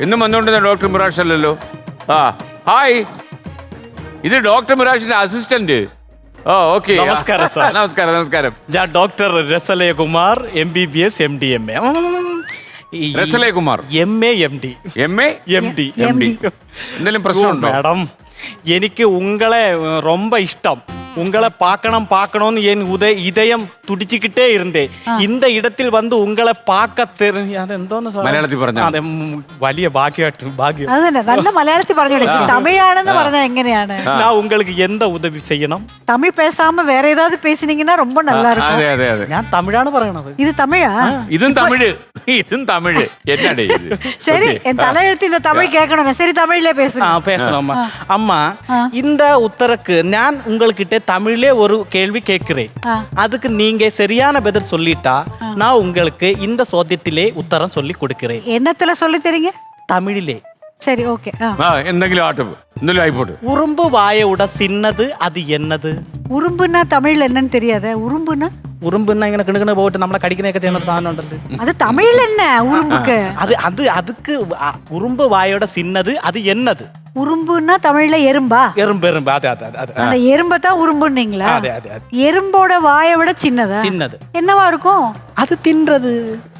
എന്നും വന്നുകൊണ്ടിരുന്ന doctor mirage അല്ലല്ലോ. ആ ഹായ്, ഇത് ഡോക്ടർ മിറാഷിന്റെ അസിസ്റ്റന്റ്. ഓ ഓക്കെ, നമസ്കാരം സാർ. നമസ്കാരം നമസ്കാരം. ഞാൻ doctor Rasalayakumar, MBBS MD MA. രസലയകുമാർ MA MD. MA MD. എന്തെങ്കിലും പ്രശ്നമുണ്ടോ? மேடம், எனக்கு உங்களை ரொம்ப இஷ்டம். உங்களை பார்க்கணும்னு என் இதயம் துடிச்சுக்கிட்டே இருந்தேன். இந்த இடத்தில் வந்து உங்களை பார்க்க അതെന്തോന്ന് മലയാളത്തിൽ പറഞ്ഞു. അതെ, വലിയ ഭാഗ്യം. അതന്നെ നല്ല മലയാളത്തിൽ പറഞ്ഞു. തമിഴാണെന്ന് പറഞ്ഞാൽ എങ്ങനെയാണ്? நான் உங்களுக்கு எந்த உதவி செய்யணும்? தமிழ் பேசாம வேற ஏதாவது பேசினீங்கன்னா ரொம்ப நல்லா இருக்கும். അതെ അതെ അതെ, ഞാൻ തമിഴാണ് പറയണത്. இது தமிழா? ഇതും തമിഴ്, ഇതും തമിഴ്. എന്നാടേ ഇത്? சரி, என் தலையெழுத்து இந்த தமிழ் கேட்கணும். சரி, தமிழ்ல பேசுங்க. பேசணும் அம்மா. இந்த உத்தரக்கு நான் உங்ககிட்ட தமிழ்லே ஒரு கேள்வி கேட்கிறேன். அதுக்கு நீங்க சரியான பதில் சொல்லிட்டா நான் உங்களுக்கு இந்த சோத்தியத்திலே உத்தரம் சொல்லி கொடுக்கிறேன். என்னத்துல சொல்லி தரீங்க? தமிழிலே. சரி, ஓகே. എന്തെങ്കിലും ആട്ടെ, എന്തെങ്കിലും ആയിപ്പോട്ടെ. உறும்பு வாயோட சின்னது அது என்னது? ഉറുമ്പുന്നാ തമിഴിൽ എന്നன்னு தெரியாத? ഉറുമ്പുന്നാ ഉറുമ്പുന്ന ഇങ്ങനെ കിണുകിണ പോയിട്ട് നമ്മളെ കടിക്കുന്നൊക്കെ ചെയ്യുന്ന ഒരു സാധനം ഉണ്ടല്ലോ. അത് തമിഴിൽ തന്നെ ഉറുമ്പുക്ക്. அதுக்கு உறும்பு வாயோட சின்னது அது என்னது? உறும்புன்னா தமிழ்ல எறும்பா? எறும்பு. அது அந்த எறும்பை தான் உறும்புன்னீங்களா? அதே. எறும்போட வாயை விட சின்னதா? சின்னது. என்னவா இருக்கும்? அது தின்றது.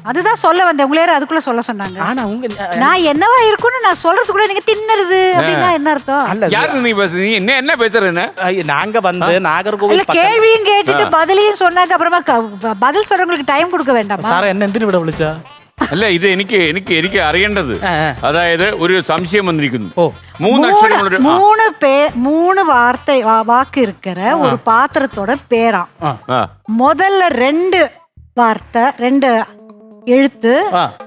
அதுதான் சொல்ல வந்தேன். உங்களே அதுக்குள்ள சொல்ல சொன்னாங்க. ஆனா உங்க நான் என்னவா இருக்கும்னு நான் சொல்றதுக்குள்ள நீங்க தின்னறது அப்படின்னா என்ன அர்த்தம்? அல்ல, யாரு நீ பேச, நீ என்ன பேசுறேன்னு? நாங்க வந்து நாகர்கோவில் கேள்வியும் கேட்டுட்டு பதிலையும் சொன்னாங்க. அப்புறமா பதில் சொல்றவங்களுக்கு டைம் കൊടുக்க വേണ്ടാமா? സാറേ എന്നെ എന്തിനു ഇവിടെ വിളിച്ചാ? അല്ല, ഇത് എനിക്ക് അറിയേണ്ടത്. അതായത് ഒരു സംശയം വന്നിരിക്കുന്നു. மூணு வாக்கு இருக்கிற ஒரு பாத்திரத்தோட பேராம். முதல்ல ரெண்டு வார்த்தை, ரெண்டு எழுத்து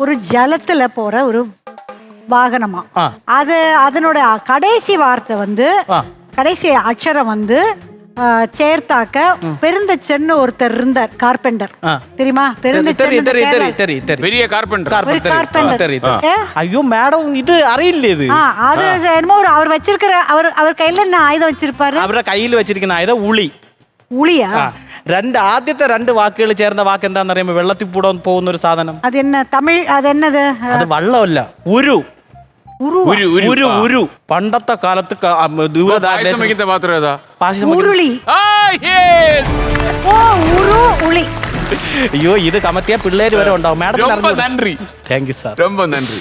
ஒரு ஜலத்துல போற ஒரு வாகனமா. அது அதனோட கடைசி வார்த்தை வந்து, கடைசி அக்ஷரம் வந்து சேர்த்தாக்க பெருந்தச்சன்னு ஒருத்தர் இருந்தார், கார்பெண்டர். தெரியுமா? பெரிய கார்பெண்டர். ஐயோ மேடம், இது അറിയില്ലേ? ഇത് அது என்னமோ அவர் வச்சிருக்கிற அவர் கையில என்ன ஆயுதம் வச்சிருப்பாரு? അവരുടെ കയ്യിൽ വെച്ചിരിക്കുന്ന ആയുധം ഉളി. ഉളിയാ? ആദ്യത്തെ രണ്ട് വാക്കുകൾ ചേർന്ന വാക്ക് എന്താന്ന് അറിയുമ്പോ വെള്ളത്തിൽ കൂടെ പോകുന്ന ഒരു സാധനം. അത് என்ன തമിഴ്? അതെന്നത്? അത് വള്ളമല്ല, ഉരു. പണ്ടത്തെ കാലത്ത് ഉരുളി. അയ്യോ, ഇത് കമത്തിയ പിള്ളേര് വരെ ഉണ്ടാവും. മാഡം നന്ദി. Thank you sir. ரொம்ப நன்றி.